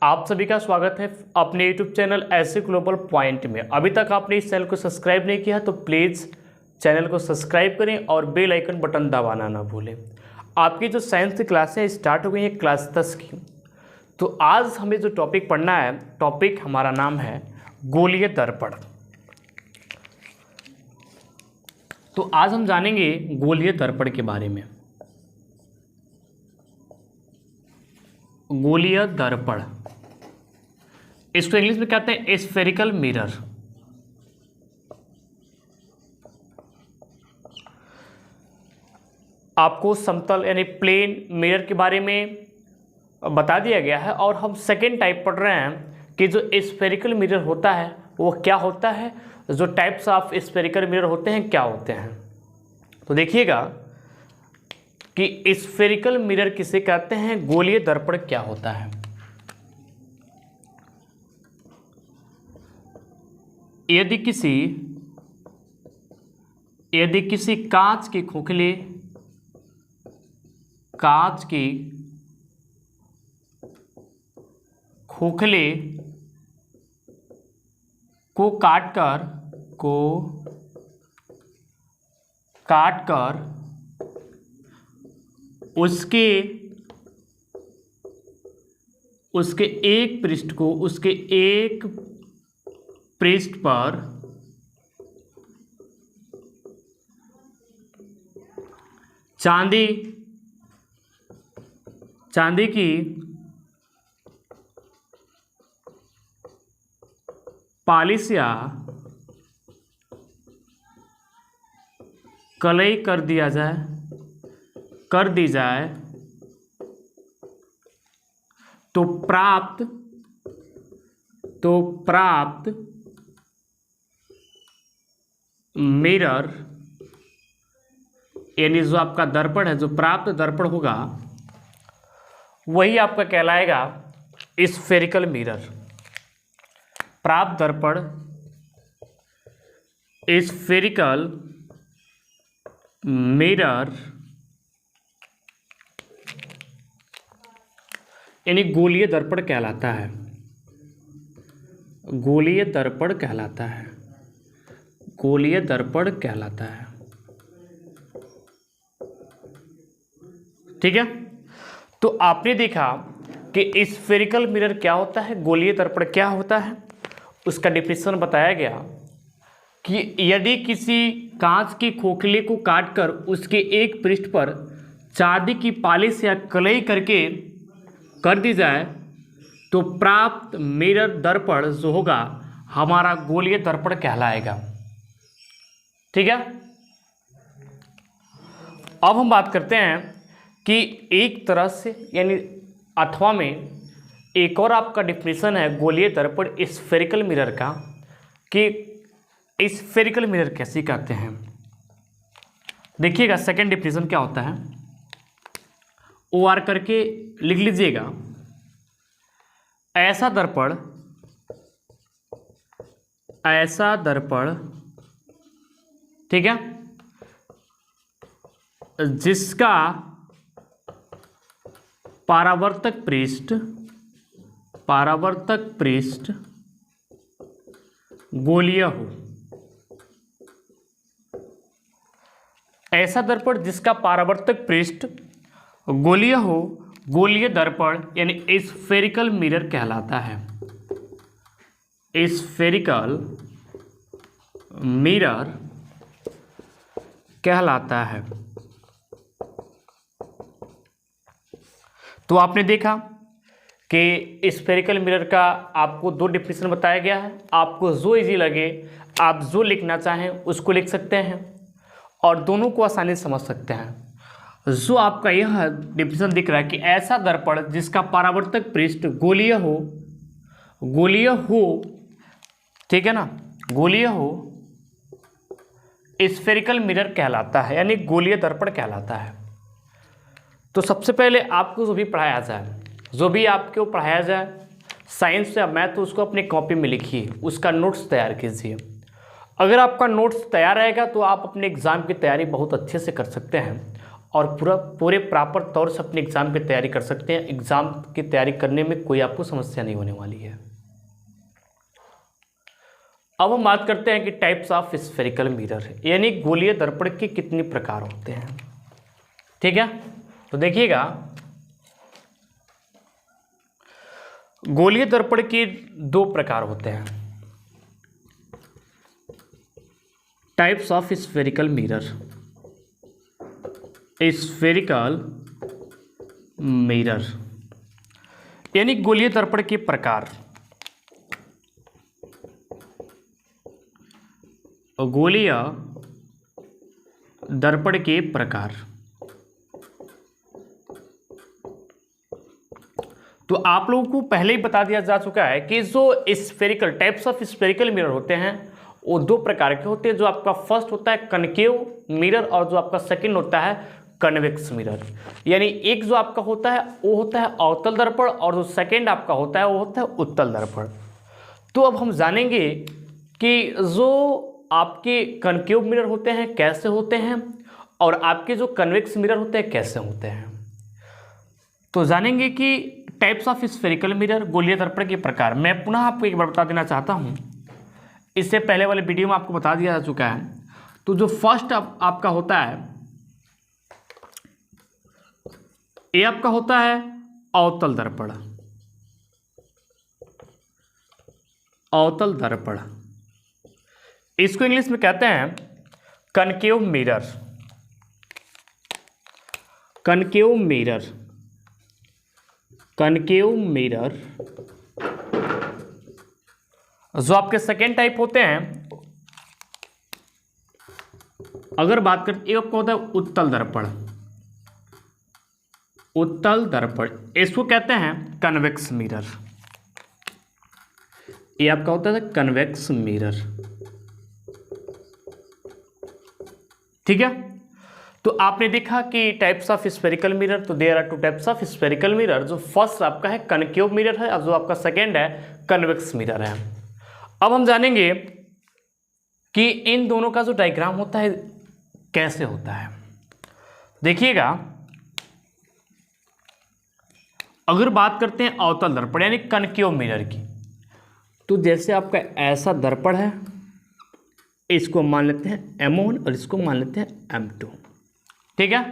आप सभी का स्वागत है अपने YouTube चैनल ऐसे ग्लोबल पॉइंट में। अभी तक आपने इस चैनल को सब्सक्राइब नहीं किया तो प्लीज़ चैनल को सब्सक्राइब करें और बेल आइकन बटन दबाना ना भूलें। आपकी जो साइंस की क्लासें स्टार्ट हो गई हैं क्लास 10 की, तो आज हमें जो टॉपिक पढ़ना है, टॉपिक हमारा नाम है गोलीय दर्पण। तो आज हम जानेंगे गोलीय दर्पण के बारे में। गोलीय दर्पण, इसको इंग्लिश में कहते हैं स्फेरिकल मिरर। आपको समतल यानी प्लेन मिरर के बारे में बता दिया गया है और हम सेकेंड टाइप पढ़ रहे हैं कि जो स्फेरिकल मिरर होता है वो क्या होता है, जो टाइप्स ऑफ स्फेरिकल मिरर होते हैं क्या होते हैं। तो देखिएगा कि स्फेरिकल मिरर किसे कहते हैं, गोलीय दर्पण क्या होता है। यदि किसी कांच के खोखले को काटकर उसके एक पृष्ठ पर चांदी की पॉलिश या कलई कर दी जाए तो प्राप्त मिरर यानी जो आपका दर्पण है, जो प्राप्त दर्पण होगा वही आपका कहलाएगा स्फेरिकल मिरर। प्राप्त दर्पण स्फेरिकल मिरर यानी गोलीय दर्पण कहलाता है। गोलीय दर्पण कहलाता है। ठीक है, तो आपने देखा कि स्फेरिकल मिरर क्या होता है, गोलीय दर्पण क्या होता है, उसका डिफिनेशन बताया गया कि यदि किसी कांच के खोखले को काटकर उसके एक पृष्ठ पर चांदी की पॉलिश या कलई कर दी जाए तो प्राप्त मिरर दर्पण जो होगा हमारा गोलीय दर्पण कहलाएगा। ठीक है, अब हम बात करते हैं कि एक तरह से यानी अथवा में एक और आपका डिफिनेशन है गोलीय दर्पण स्फेरिकल मिरर का, कि स्फेरिकल मिरर कैसे कहते हैं। देखिएगा सेकंड डिफिनेशन क्या होता है, OR करके लिख लीजिएगा। ऐसा दर्पण ठीक है, जिसका परावर्तक पृष्ठ गोलीय हो। ऐसा दर्पण जिसका परावर्तक पृष्ठ गोलीय हो, गोलीय दर्पण यानी स्फेरिकल मिरर कहलाता है। स्फेरिकल मिरर कहलाता है। तो आपने देखा कि स्फेरिकल मिरर का आपको दो डिफिनेशन बताया गया है। आपको जो इजी लगे आप जो लिखना चाहें उसको लिख सकते हैं और दोनों को आसानी से समझ सकते हैं। जो आपका यह डिफिनेशन दिख रहा है कि ऐसा दर्पण जिसका परावर्तक पृष्ठ गोलीय हो, ठीक है ना, गोलीय हो, स्फेरिकल मिरर कहलाता है यानी गोलीय दर्पण कहलाता है। तो सबसे पहले आपको जो भी पढ़ाया जाए साइंस या मैथ, तो उसको अपनी कॉपी में लिखिए, उसका नोट्स तैयार कीजिए। अगर आपका नोट्स तैयार रहेगा तो आप अपने एग्ज़ाम की तैयारी बहुत अच्छे से कर सकते हैं और पूरे प्रॉपर तौर से अपने एग्ज़ाम की तैयारी कर सकते हैं। एग्ज़ाम की तैयारी करने में कोई आपको समस्या नहीं होने वाली है। अब हम बात करते हैं कि टाइप्स ऑफ स्फेरिकल मिरर, यानी गोलीय दर्पण के कितने प्रकार होते हैं। ठीक है, तो देखिएगा गोलीय दर्पण के 2 प्रकार होते हैं। Types of spherical mirror, spherical mirror यानी गोलीय दर्पण के प्रकार। गोलीय दर्पण के प्रकार, तो आप लोगों को पहले ही बता दिया जा चुका है कि जो spherical types of spherical mirror होते हैं वो 2 प्रकार के होते हैं। जो आपका फर्स्ट होता है कनकेव मिरर और जो आपका सेकंड होता है कन्वेक्स मिरर। यानी एक जो आपका होता है वो होता है अवतल दर्पण और जो सेकंड आपका होता है वो होता है उत्तल दर्पण। तो अब हम जानेंगे कि जो आपके कनकेव मिरर होते हैं कैसे होते हैं और आपके जो कन्वेक्स मिरर होते हैं कैसे होते हैं। तो जानेंगे कि टाइप्स ऑफ स्फेरिकल मिरर, गोलीय दर्पण के प्रकार। मैं पुनः आपको एक बार बता देना चाहता हूं, इससे पहले वाले वीडियो में आपको बता दिया जा चुका है। तो जो फर्स्ट आपका होता है ये आपका होता है अवतल दर्पण। अवतल दर्पण इसको इंग्लिश में कहते हैं concave mirror. Concave mirror, concave mirror जो आपके सेकेंड टाइप होते हैं। अगर बात करते एक होता है उत्तल दर्पण। उत्तल दर्पण इसको कहते हैं कन्वेक्स मिरर। ये आपका होता है कन्वेक्स मिरर। ठीक है, तो आपने देखा कि टाइप्स ऑफ स्फेरिकल मिरर, तो there are 2 types of spherical mirror. जो फर्स्ट आपका है कनकेव मिरर है और जो आपका सेकेंड है कन्वेक्स मिरर है। अब हम जानेंगे कि इन दोनों का जो डायग्राम होता है कैसे होता है। देखिएगा अगर बात करते हैं अवतल दर्पण यानी कनकेव मिरर की, तो जैसे आपका ऐसा दर्पण है, इसको मान लेते हैं M1 और इसको मान लेते हैं M2। ठीक है,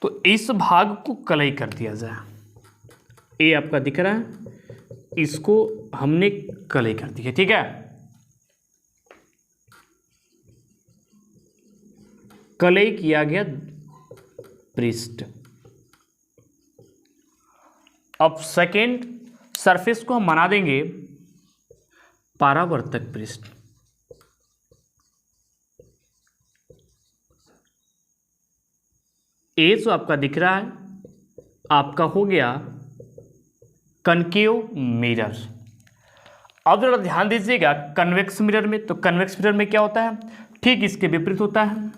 तो इस भाग को कलई कर दिया जाए। ये आपका दिख रहा है, इसको हमने कलई कर दी है। ठीक है, कलई किया गया पृष्ठ। अब सेकेंड सरफेस को हम बना देंगे परावर्तक पृष्ठ। ये जो आपका दिख रहा है आपका हो गया कनकेव मिरर। अब जरा ध्यान दीजिएगा कन्वेक्स मिरर में, तो कन्वेक्स मिरर में क्या होता है, ठीक इसके विपरीत होता है।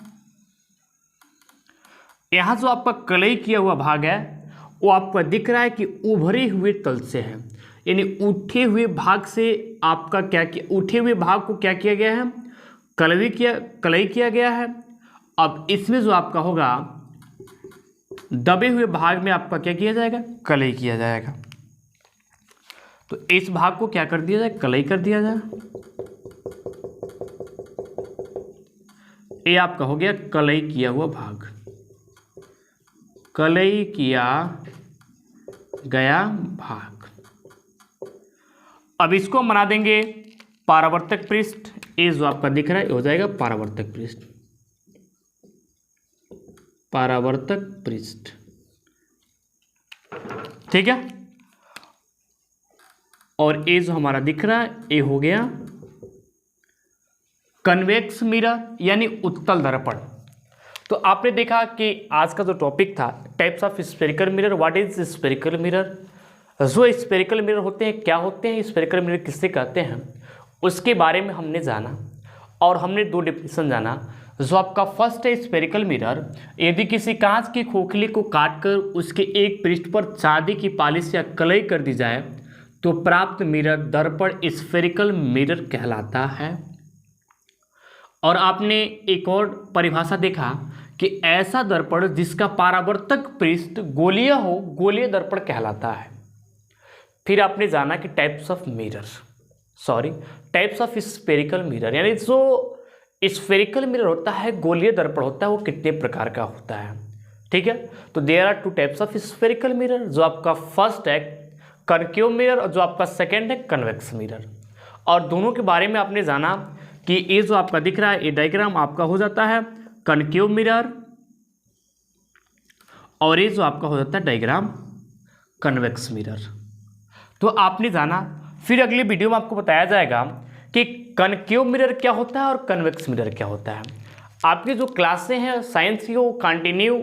यहां जो आपका कलई किया हुआ भाग है वो आपका दिख रहा है कि उभरे हुए तल से है, यानी उठे हुए भाग से आपका क्या किया, उठे हुए भाग को क्या किया गया है, कलई किया गया है। अब इसमें जो आपका होगा दबे हुए भाग में आपका क्या किया जाएगा, कलई किया जाएगा। तो इस भाग को क्या कर दिया जाए, कलई कर दिया जाए। ये आपका हो गया कलई किया हुआ भाग, कलई किया गया भाग। अब इसको बना देंगे परावर्तक पृष्ठ। ये जो आपका दिख रहा है ये हो जाएगा परावर्तक पृष्ठ, परावर्तक पृष्ठ। ठीक है, और ये जो हमारा दिख रहा है ये हो गया कन्वेक्स मिरर यानी उत्तल दर्पण। तो आपने देखा कि आज का जो टॉपिक था types of spherical mirror, what is spherical mirror, जो स्फेरिकल मिरर होते हैं क्या होते हैं, स्फेरिकल मिरर किससे कहते हैं, उसके बारे में हमने जाना और हमने 2 डेफिनेशन जाना। जो आपका फर्स्ट है स्फेरिकल मिरर, यदि किसी कांच के खोखले को काटकर उसके एक पृष्ठ पर चांदी की पॉलिश या कलई कर दी जाए तो प्राप्त मिरर दर्पण स्फेरिकल मिरर कहलाता है। और आपने एक और परिभाषा देखा कि ऐसा दर्पण जिसका परावर्तक पृष्ठ गोलीय हो, गोलीय दर्पण कहलाता है। फिर आपने जाना कि types of mirror, types of spherical mirror, यानी जो स्फेरिकल मिरर होता है, गोलीय दर्पण होता है, वो कितने प्रकार का होता है। ठीक है, तो there are 2 types of spherical mirror, जो आपका फर्स्ट है कनकेव मिरर और जो आपका सेकेंड है कन्वेक्स मिरर। और दोनों के बारे में आपने जाना कि ये जो आपका दिख रहा है ये डायग्राम आपका हो जाता है कनकेव मिरर और ये जो आपका हो जाता है डायग्राम कन्वेक्स मिरर। तो आपने जाना, फिर अगली वीडियो में आपको बताया जाएगा कि कनकेव मिरर क्या होता है और कन्वेक्स मिरर क्या होता है। आपकी जो क्लासें हैं साइंस की वो कंटिन्यू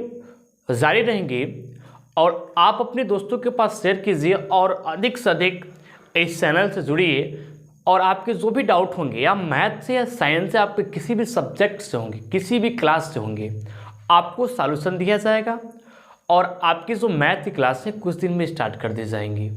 जारी रहेंगी और आप अपने दोस्तों के पास शेयर कीजिए और अधिक से अधिक इस चैनल से जुड़िए। और आपके जो भी डाउट होंगे या मैथ से या साइंस से, आपके किसी भी सब्जेक्ट से होंगे, किसी भी क्लास से होंगे, आपको सॉल्यूशन दिया जाएगा और आपकी जो मैथ की क्लास है कुछ दिन में स्टार्ट कर दी जाएंगी।